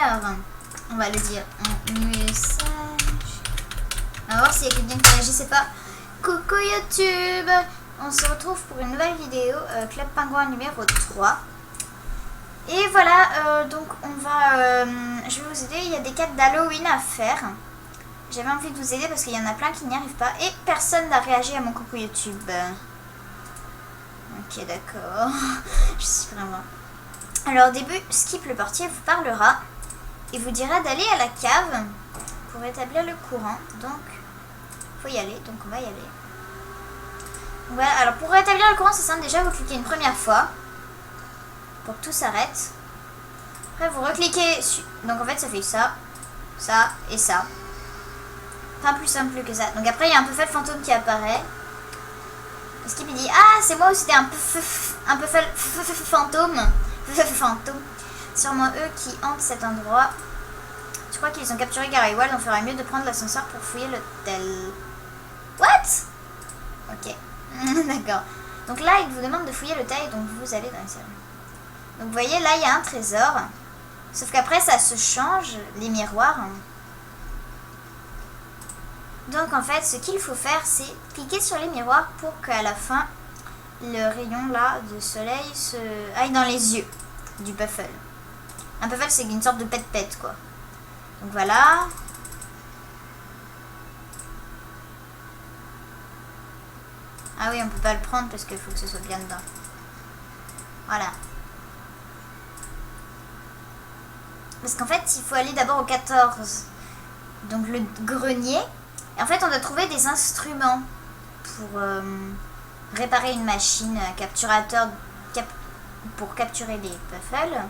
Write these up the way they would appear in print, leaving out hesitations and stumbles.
Alors, on va le dire en message. On va voir s'il y a quelqu'un qui réagissait pas. Coucou YouTube, on se retrouve pour une nouvelle vidéo, Club Pingouin numéro 3. Et voilà, donc on va, je vais vous aider, il y a des quêtes d'Halloween à faire. J'avais envie de vous aider parce qu'il y en a plein qui n'y arrivent pas. Et personne n'a réagi à mon coucou YouTube. Ok, d'accord. Je suis vraiment... Alors au début, Skip le portier vous parlera et vous dira d'aller à la cave pour établir le courant. Donc, faut y aller, donc on va y aller. Voilà, alors pour rétablir le courant, c'est simple. Déjà, vous cliquez une première fois pour que tout s'arrête. Après, vous recliquez sur... Donc en fait, ça fait ça, ça et ça. Pas plus simple que ça. Donc après, il y a un peu fait le fantôme qui apparaît. Skip il dit, ah, c'est moi où c'était un peu fantôme. Fantôme. Sûrement eux qui hantent cet endroit. Je crois qu'ils ont capturé Gary Wald. On ferait mieux de prendre l'ascenseur pour fouiller l'hôtel. What? Ok. D'accord. Donc là, il vous demande de fouiller l'hôtel. Donc vous allez dans les salles. Donc vous voyez, là, il y a un trésor. Sauf qu'après, ça se change, les miroirs. Donc en fait, ce qu'il faut faire, c'est cliquer sur les miroirs pour qu'à la fin, le rayon là de soleil se aille dans les yeux du puffle. Un puffle, c'est une sorte de pet-pet quoi. Donc voilà. Ah oui, on peut pas le prendre parce qu'il faut que ce soit bien dedans. Voilà. Parce qu'en fait, il faut aller d'abord au 14. Donc le grenier. Et en fait, on doit trouver des instruments pour réparer une machine capturateur pour capturer les puffles.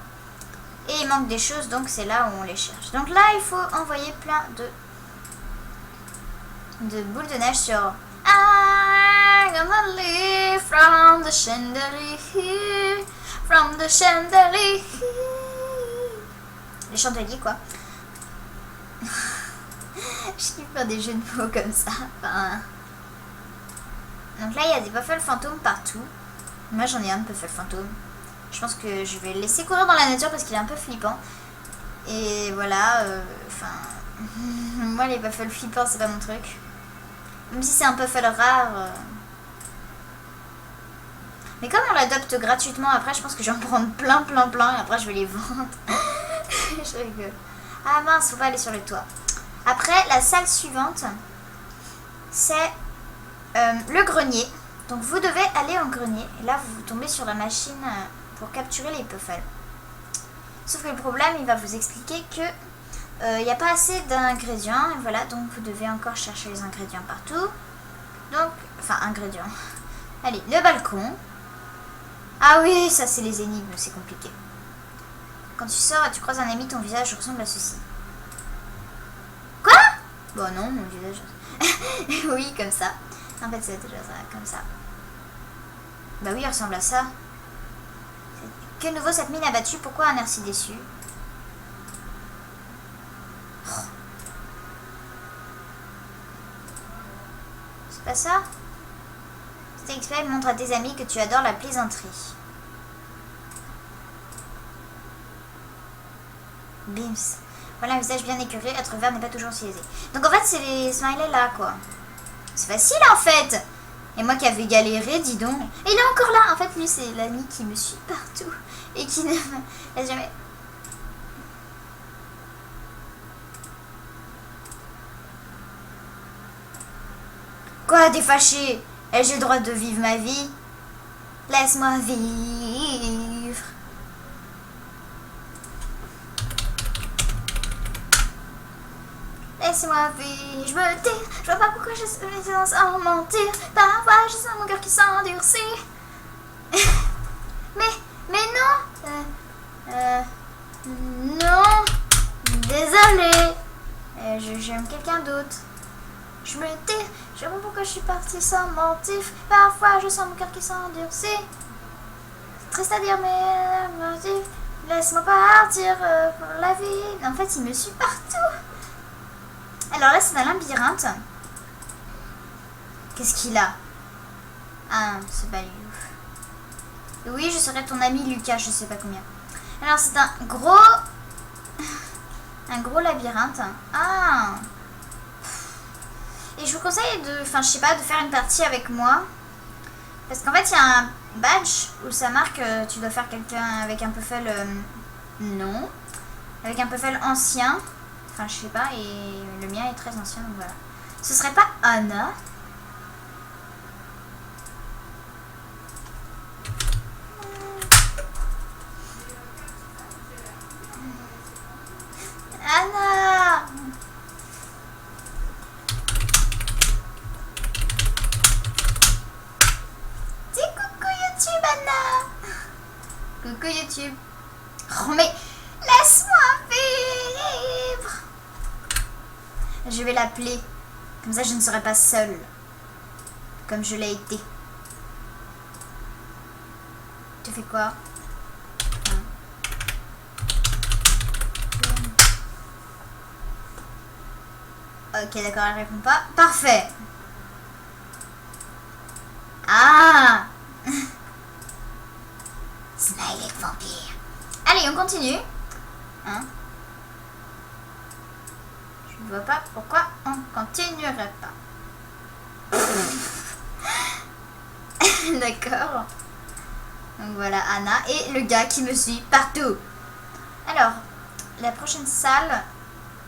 Et il manque des choses, donc c'est là où on les cherche. Donc là, il faut envoyer plein de boules de neige sur I'm gonna live from the chandelier, from the chandelier. Les chandeliers, quoi. Je kiffe faire des jeux de mots comme ça. Enfin... Donc là, il y a des puffles fantômes partout. Moi, j'en ai un de puffle fantôme. Je pense que je vais le laisser courir dans la nature parce qu'il est un peu flippant. Et voilà, enfin... moi, les puffles flippants, c'est pas mon truc. Même si c'est un puffle rare. Mais comme on l'adopte gratuitement, après, je pense que je vais en prendre plein. Et après, je vais les vendre. Je rigole. Ah mince, faut pas aller sur le toit. Après, la salle suivante, c'est le grenier. Donc, vous devez aller en grenier. Et là, vous tombez sur la machine pour capturer les puffles. Sauf que le problème, il va vous expliquer que il n'y a pas assez d'ingrédients. Et voilà, donc vous devez encore chercher les ingrédients partout. Donc, enfin, ingrédients. Allez, le balcon. Ah oui, ça, c'est les énigmes, c'est compliqué. Quand tu sors et tu croises un ami, ton visage ressemble à ceci. Quoi? Bon non, mon visage... oui, comme ça. En fait, c'est déjà ça, comme ça. Bah oui, il ressemble à ça. Que nouveau cette mine abattue? Pourquoi un air si déçu? Oh. C'est pas ça? Cet expert montre à tes amis que tu adores la plaisanterie. Bims. Voilà un visage bien écœuré, être vert n'est pas toujours si aisé. Donc en fait, c'est les smileys là, quoi. C'est facile en fait. Et moi qui avais galéré, dis donc. Et il est encore là. En fait, lui, c'est l'ami qui me suit partout. Et qui ne me laisse jamais... Quoi, t'es fâché? Ai-je le droit de vivre ma vie? Laisse-moi vivre. Laisse-moi vivre, je me tais. Je vois pas pourquoi je suis sans mentir. Parfois je sens mon cœur qui s'endurcit. mais non. Non. Désolé. J'aime quelqu'un d'autre. Je me tais. Je vois pas pourquoi je suis partie sans mentir. Parfois je sens mon cœur qui s'endurcit. C'est triste à dire mais laisse-moi partir pour la vie. En fait il me suit partout. Alors là, c'est un labyrinthe. Qu'est-ce qu'il a? Ah, c'est pas lui. Oui, je serai ton ami Lucas, je sais pas combien. Alors, c'est un gros Un gros labyrinthe. Ah. Et je vous conseille de, enfin je sais pas, de faire une partie avec moi. Parce qu'en fait il y a un badge où ça marque tu dois faire quelqu'un avec un puffle non. Avec un puffle ancien. Enfin je sais pas, et le mien est très ancien donc voilà. Ce serait pas Anna? Anna! Dis coucou YouTube Anna! Coucou YouTube. Oh mais laisse-moi vivre! Je vais l'appeler. Comme ça je ne serai pas seule. Comme je l'ai été. Tu fais quoi? Ok, d'accord, elle répond pas. Parfait. Ah. Smiley vampire. Allez, on continue. Hein? Je ne vois pas pourquoi on continuerait pas. D'accord. Donc voilà, Anna et le gars qui me suit partout. Alors, la prochaine salle...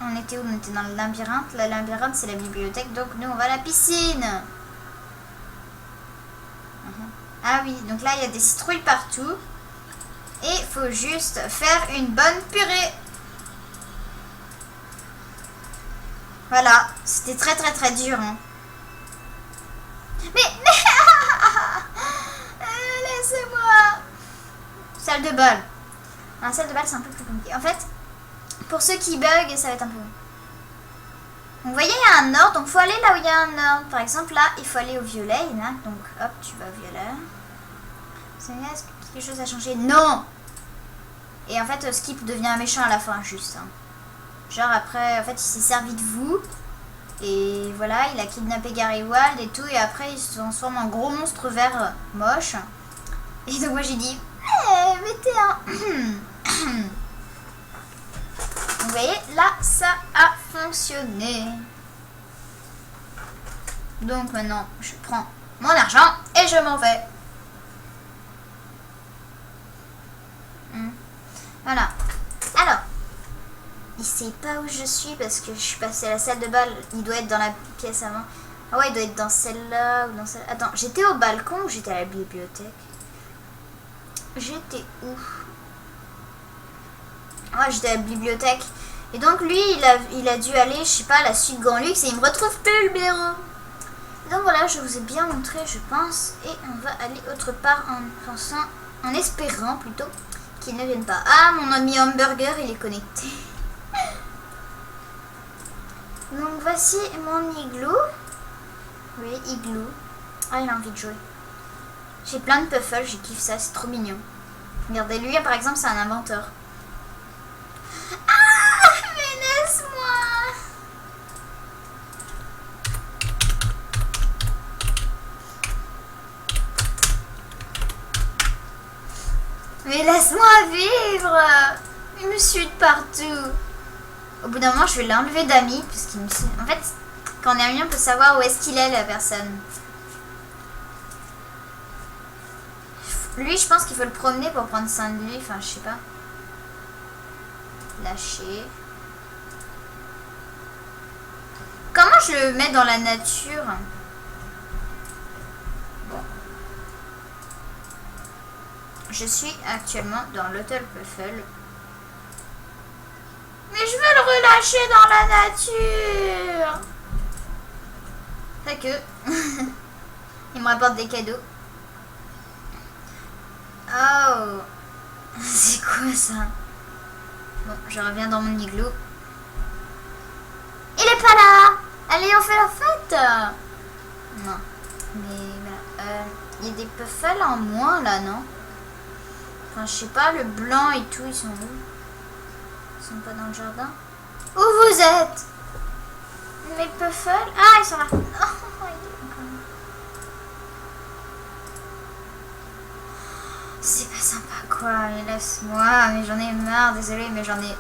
On était où? On était dans le labyrinthe. Le labyrinthe, c'est la bibliothèque. Donc, nous, on va à la piscine. Ah oui, donc là, il y a des citrouilles partout. Et il faut juste faire une bonne purée. Voilà. C'était très, très, très dur. Hein. Mais laissez-moi. Salle de bal. La salle de bal, c'est un peu plus compliqué. En fait... Pour ceux qui bug, ça va être un peu... Donc, vous voyez, il y a un ordre. Donc, il faut aller là où il y a un ordre. Par exemple, là, il faut aller au violet. Donc, hop, tu vas au violet. Est-ce que quelque chose a changé? Non. Et en fait, Skip devient un méchant à la fin, juste. Hein. Genre, après, en fait, il s'est servi de vous. Et voilà, il a kidnappé Gary Wald et tout. Et après, il se transforme en gros monstre vert moche. Et donc, moi, j'ai dit... mettez un... Vous voyez, là, ça a fonctionné. Donc maintenant, je prends mon argent et je m'en vais. Voilà. Alors, il sait pas où je suis parce que je suis passée à la salle de bal. Il doit être dans la pièce avant. Ah ouais, il doit être dans celle-là ou dans celle... Attends, j'étais au balcon ou j'étais à la bibliothèque? J'étais où? Ouais, j'étais à la bibliothèque. Et donc lui, il a dû aller, je sais pas, à la suite Grand Luxe et il me retrouve plus le bureau. Donc voilà, je vous ai bien montré, je pense. Et on va aller autre part en pensant, en espérant plutôt qu'il ne vienne pas. Ah, mon ami hamburger, il est connecté. Donc voici mon igloo. Oui, igloo. Ah, il a envie de jouer. J'ai plein de puffles, je kiffe ça, c'est trop mignon. Regardez, lui par exemple, c'est un inventeur. Ah, mais laisse-moi. Mais laisse-moi vivre. Il me suit de partout. Au bout d'un moment, je vais l'enlever d'amis parce qu'il me suit. En fait, quand on est ami, on peut savoir où est-ce qu'il est, la personne. Lui, je pense qu'il faut le promener pour prendre soin de lui. Enfin, je sais pas. Lâcher. Comment je le mets dans la nature? Bon. Je suis actuellement dans l'hôtel Puffle. Mais je veux le relâcher dans la nature. Fait que... il me rapporte des cadeaux. Oh. C'est quoi ça? Bon, je reviens dans mon igloo. Il est pas là. Allez, on fait la fête. Non. Mais voilà. Il y a des puffles en moins là, non? Enfin, je sais pas, le blanc et tout, ils sont où? Ils sont pas dans le jardin? Où vous êtes? Mes puffles? Ah, ils sont là. Oh, c'est pas sympa quoi, mais laisse-moi, mais j'en ai marre, désolé, mais j'en ai...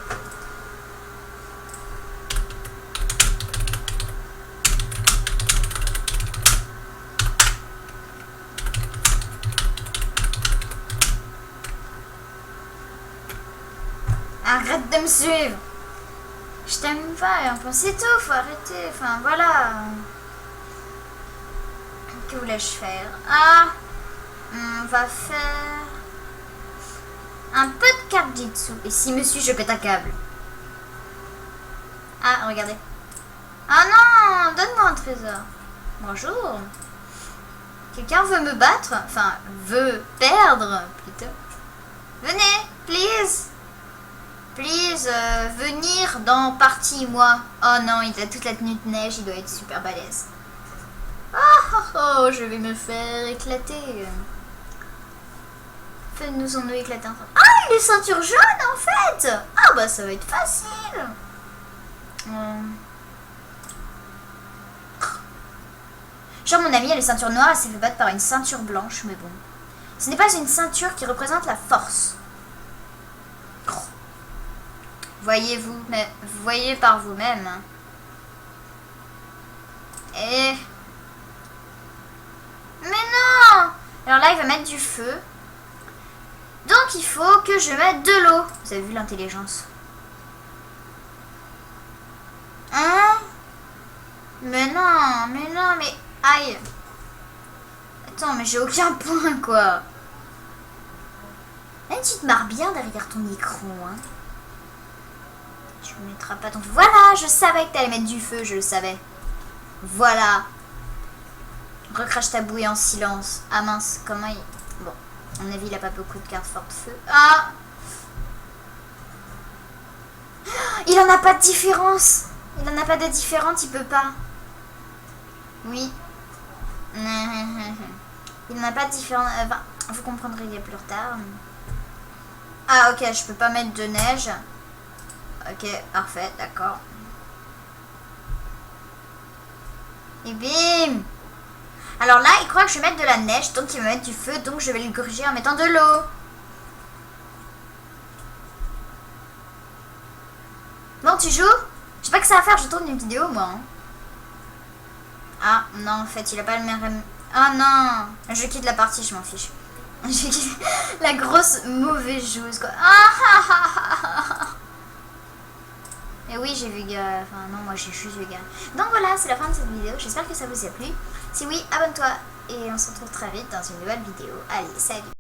Arrête de me suivre. Je t'aime pas, et enfin, c'est tout, faut arrêter. Enfin, voilà. Que voulais-je faire? Ah, on va faire un peu de Kardjitsu. Et si me suis, je pète un câble. Ah, regardez. Ah non, donne-moi un trésor. Bonjour. Quelqu'un veut me battre? Enfin, veut perdre, plutôt. Venez, please. Please, venir dans partie, moi. Oh non, il a toute la tenue de neige, il doit être super balèze. Oh, je vais me faire éclater. Fais-nous en nous éclater un peu. Ah, il est ceinture jaune en fait. Ah bah ça va être facile. Genre mon amie elle est ceinture noire, elle s'est fait battre par une ceinture blanche, mais bon. Ce n'est pas une ceinture qui représente la force. Voyez-vous, mais vous voyez par vous-même. Et... Mais non! Alors là, il va mettre du feu. Donc, il faut que je mette de l'eau. Vous avez vu l'intelligence? Hein? Mais non, mais... Aïe. Attends, mais j'ai aucun point, quoi. Là, tu te marres bien derrière ton micro, hein. Tu ne mettras pas ton feu. Voilà, je savais que t'allais mettre du feu, je le savais. Voilà. Recrache ta bouée en silence. Ah mince, comment il... Bon, à mon avis, il a pas beaucoup de cartes fortes feu. Ah! Il en a pas de différence. Il en a pas de différente, il peut pas. Oui. Il n'en a pas de différence. Enfin, vous comprendrez plus tard. Ah ok, je peux pas mettre de neige. Ok, parfait, d'accord. Et bim! Alors là, il croit que je vais mettre de la neige, donc il va mettre du feu, donc je vais le gruger en mettant de l'eau. Bon, tu joues? Je sais pas que ça va faire, je tourne une vidéo, moi. Hein. Ah, non, en fait, il a pas le même... Ah non! Je quitte la partie, je m'en fiche. Je quitte la grosse mauvaise joueuse, quoi. Ah. Et oui, j'ai vu gars. Enfin, non, moi j'ai juste vu gars. Donc voilà, c'est la fin de cette vidéo. J'espère que ça vous a plu. Si oui, abonne-toi. Et on se retrouve très vite dans une nouvelle vidéo. Allez, salut!